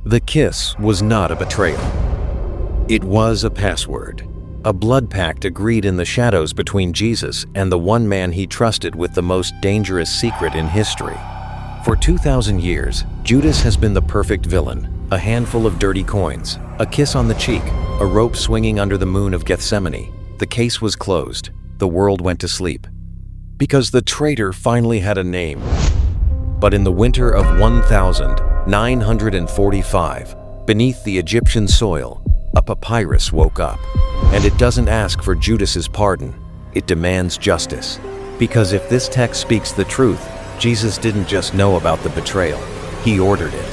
The kiss was not a betrayal. It was a password, a blood pact agreed in the shadows between Jesus and the one man he trusted with the most dangerous secret in history. For 2,000 years, Judas has been the perfect villain. A handful of dirty coins, a kiss on the cheek, a rope swinging under the moon of Gethsemane. The case was closed. The world went to sleep. Because the traitor finally had a name. But in the winter of 1945, beneath the Egyptian soil, a papyrus woke up. And it doesn't ask for Judas's pardon. It demands justice. Because if this text speaks the truth, Jesus didn't just know about the betrayal. He ordered it.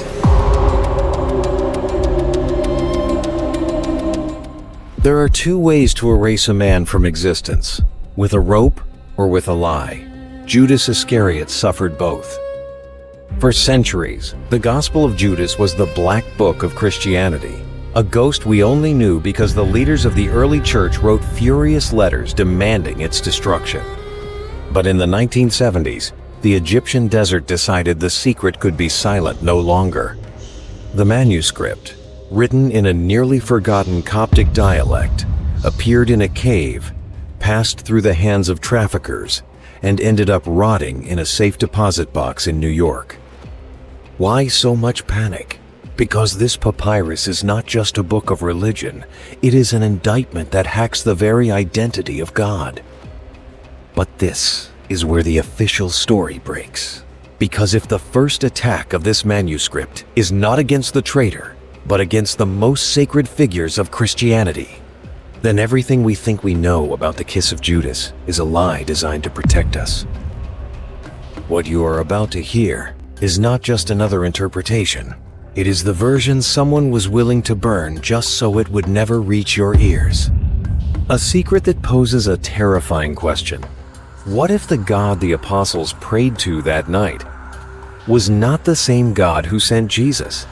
There are two ways to erase a man from existence, with a rope or with a lie. Judas Iscariot suffered both. For centuries, the Gospel of Judas was the black book of Christianity, a ghost we only knew because the leaders of the early church wrote furious letters demanding its destruction. But in the 1970s, the Egyptian desert decided the secret could be silent no longer. The manuscript, written in a nearly forgotten Coptic dialect, appeared in a cave, passed through the hands of traffickers, and ended up rotting in a safe deposit box in New York. Why so much panic? Because this papyrus is not just a book of religion, it is an indictment that hacks the very identity of God. But this is where the official story breaks. Because if the first attack of this manuscript is not against the traitor, but against the most sacred figures of Christianity, then everything we think we know about the kiss of Judas is a lie designed to protect us. What you are about to hear is not just another interpretation. It is the version someone was willing to burn just so it would never reach your ears. A secret that poses a terrifying question. What if the God the apostles prayed to that night was not the same God who sent Jesus?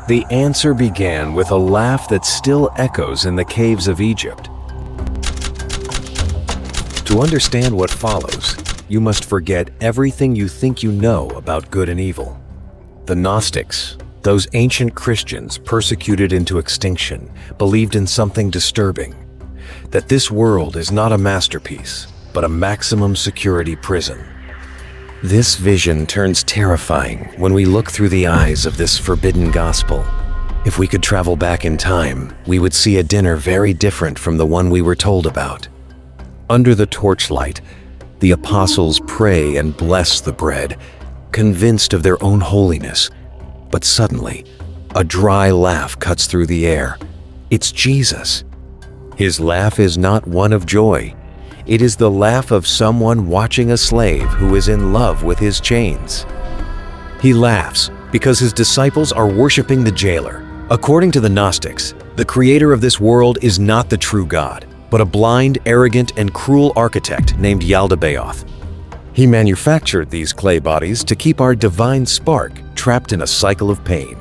The answer began with a laugh that still echoes in the caves of Egypt. To understand what follows, you must forget everything you think you know about good and evil. The Gnostics, those ancient Christians persecuted into extinction, believed in something disturbing, that this world is not a masterpiece, but a maximum security prison. This vision turns terrifying when we look through the eyes of this forbidden gospel. If we could travel back in time, we would see a dinner very different from the one we were told about. Under the torchlight, the apostles pray and bless the bread, convinced of their own holiness. But suddenly, a dry laugh cuts through the air. It's Jesus. His laugh is not one of joy. It is the laugh of someone watching a slave who is in love with his chains. He laughs because his disciples are worshiping the jailer. According to the Gnostics, the creator of this world is not the true God, but a blind, arrogant, and cruel architect named Yaldabaoth. He manufactured these clay bodies to keep our divine spark trapped in a cycle of pain.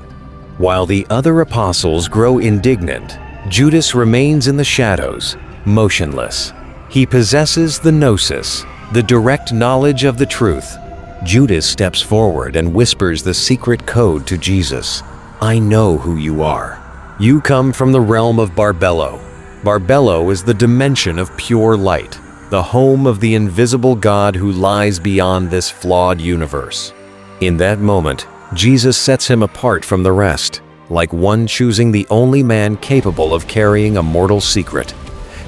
While the other apostles grow indignant, Judas remains in the shadows, motionless. He possesses the gnosis, the direct knowledge of the truth. Judas steps forward and whispers the secret code to Jesus. I know who you are. You come from the realm of Barbello. Barbello is the dimension of pure light, the home of the invisible God who lies beyond this flawed universe. In that moment, Jesus sets him apart from the rest, like one choosing the only man capable of carrying a mortal secret.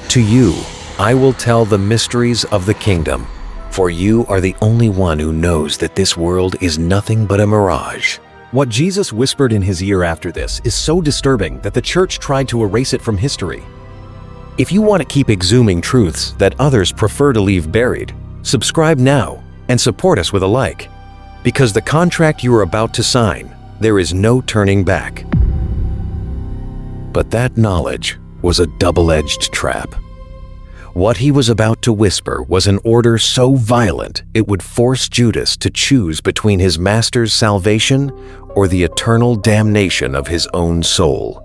To you, I will tell the mysteries of the kingdom, for you are the only one who knows that this world is nothing but a mirage. What Jesus whispered in his ear after this is so disturbing that the church tried to erase it from history. If you want to keep exhuming truths that others prefer to leave buried, subscribe now and support us with a like. Because the contract you are about to sign, there is no turning back. But that knowledge was a double-edged trap. What he was about to whisper was an order so violent it would force Judas to choose between his master's salvation or the eternal damnation of his own soul.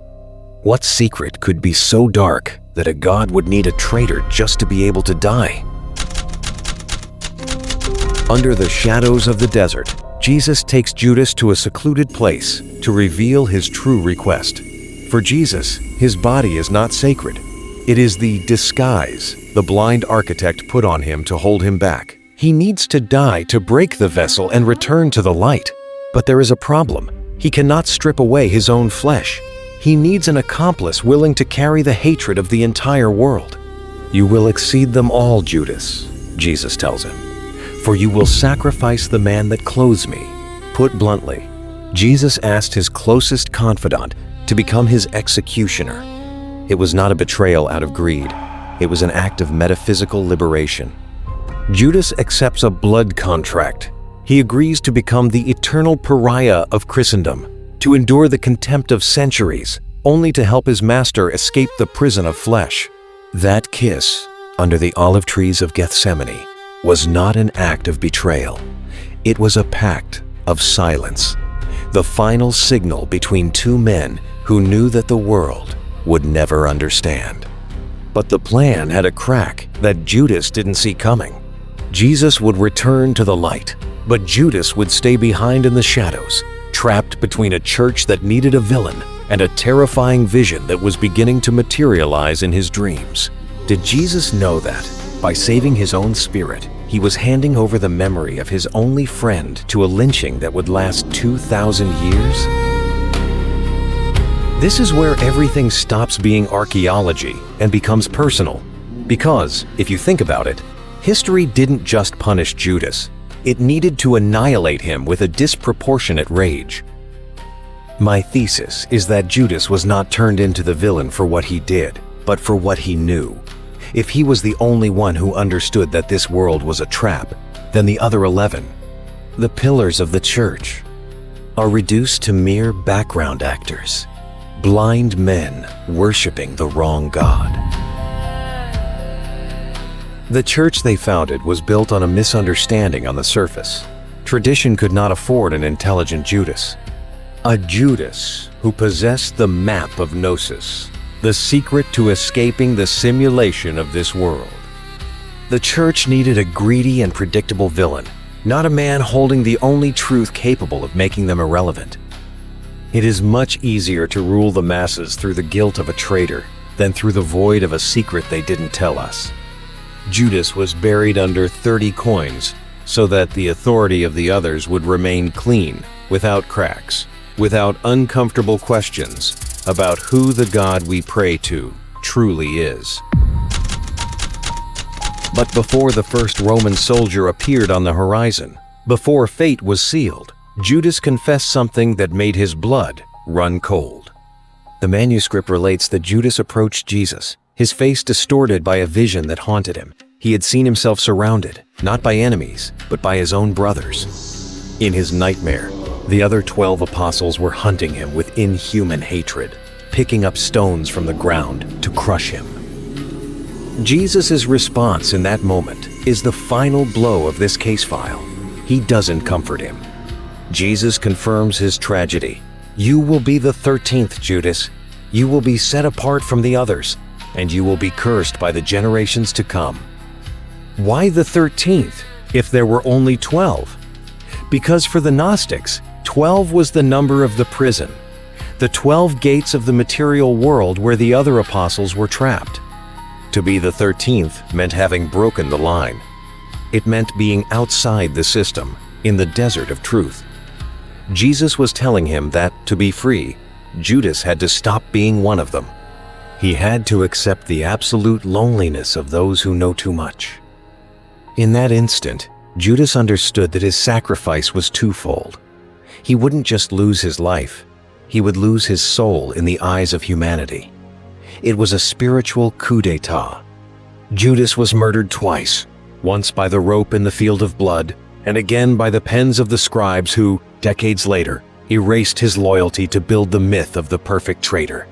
What secret could be so dark that a god would need a traitor just to be able to die? Under the shadows of the desert, Jesus takes Judas to a secluded place to reveal his true request. For Jesus, his body is not sacred. It is the disguise the blind architect put on him to hold him back. He needs to die to break the vessel and return to the light. But there is a problem. He cannot strip away his own flesh. He needs an accomplice willing to carry the hatred of the entire world. "You will exceed them all, Judas," Jesus tells him, "for you will sacrifice the man that clothes me." Put bluntly, Jesus asked his closest confidant to become his executioner. It was not a betrayal out of greed. It was an act of metaphysical liberation. Judas accepts a blood contract. He agrees to become the eternal pariah of Christendom, to endure the contempt of centuries, only to help his master escape the prison of flesh. That kiss, under the olive trees of Gethsemane, was not an act of betrayal. It was a pact of silence, the final signal between two men who knew that the world would never understand. But the plan had a crack that Judas didn't see coming. Jesus would return to the light, but Judas would stay behind in the shadows, trapped between a church that needed a villain and a terrifying vision that was beginning to materialize in his dreams. Did Jesus know that, by saving his own spirit, he was handing over the memory of his only friend to a lynching that would last 2,000 years? This is where everything stops being archaeology and becomes personal. Because, if you think about it, history didn't just punish Judas. It needed to annihilate him with a disproportionate rage. My thesis is that Judas was not turned into the villain for what he did, but for what he knew. If he was the only one who understood that this world was a trap, then the other 11, the pillars of the church, are reduced to mere background actors, blind men worshiping the wrong God. The church they founded was built on a misunderstanding on the surface. Tradition could not afford an intelligent Judas. A Judas who possessed the map of Gnosis, the secret to escaping the simulation of this world. The church needed a greedy and predictable villain, not a man holding the only truth capable of making them irrelevant. It is much easier to rule the masses through the guilt of a traitor than through the void of a secret they didn't tell us. Judas was buried under 30 coins so that the authority of the others would remain clean, without cracks, without uncomfortable questions about who the God we pray to truly is. But before the first Roman soldier appeared on the horizon, before fate was sealed, Judas confessed something that made his blood run cold. The manuscript relates that Judas approached Jesus, his face distorted by a vision that haunted him. He had seen himself surrounded, not by enemies, but by his own brothers. In his nightmare, the other 12 apostles were hunting him with inhuman hatred, picking up stones from the ground to crush him. Jesus' response in that moment is the final blow of this case file. He doesn't comfort him. Jesus confirms his tragedy. You will be the 13th, Judas. You will be set apart from the others, and you will be cursed by the generations to come. Why the 13th, if there were only 12? Because for the Gnostics, 12 was the number of the prison, the 12 gates of the material world where the other apostles were trapped. To be the 13th meant having broken the line. It meant being outside the system, in the desert of truth. Jesus was telling him that, to be free, Judas had to stop being one of them. He had to accept the absolute loneliness of those who know too much. In that instant, Judas understood that his sacrifice was twofold. He wouldn't just lose his life, he would lose his soul in the eyes of humanity. It was a spiritual coup d'etat. Judas was murdered twice, once by the rope in the field of blood, and again by the pens of the scribes who, decades later, erased his loyalty to build the myth of the perfect traitor.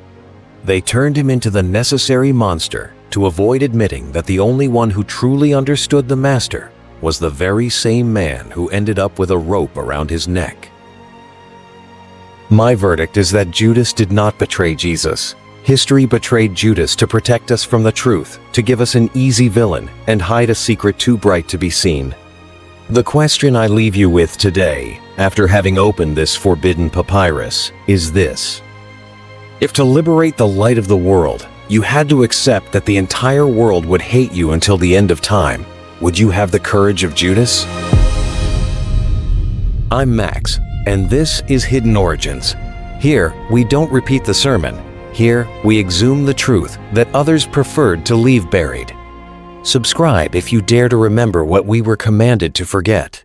They turned him into the necessary monster to avoid admitting that the only one who truly understood the master was the very same man who ended up with a rope around his neck. My verdict is that Judas did not betray Jesus. History betrayed Judas to protect us from the truth, to give us an easy villain, and hide a secret too bright to be seen. The question I leave you with today, after having opened this forbidden papyrus is this. If to liberate the light of the world, you had to accept that the entire world would hate you until the end of time, would you have the courage of Judas? I'm Max, and this is Hidden Origins. Here, we don't repeat the sermon. Here, we exhume the truth that others preferred to leave buried. Subscribe if you dare to remember what we were commanded to forget.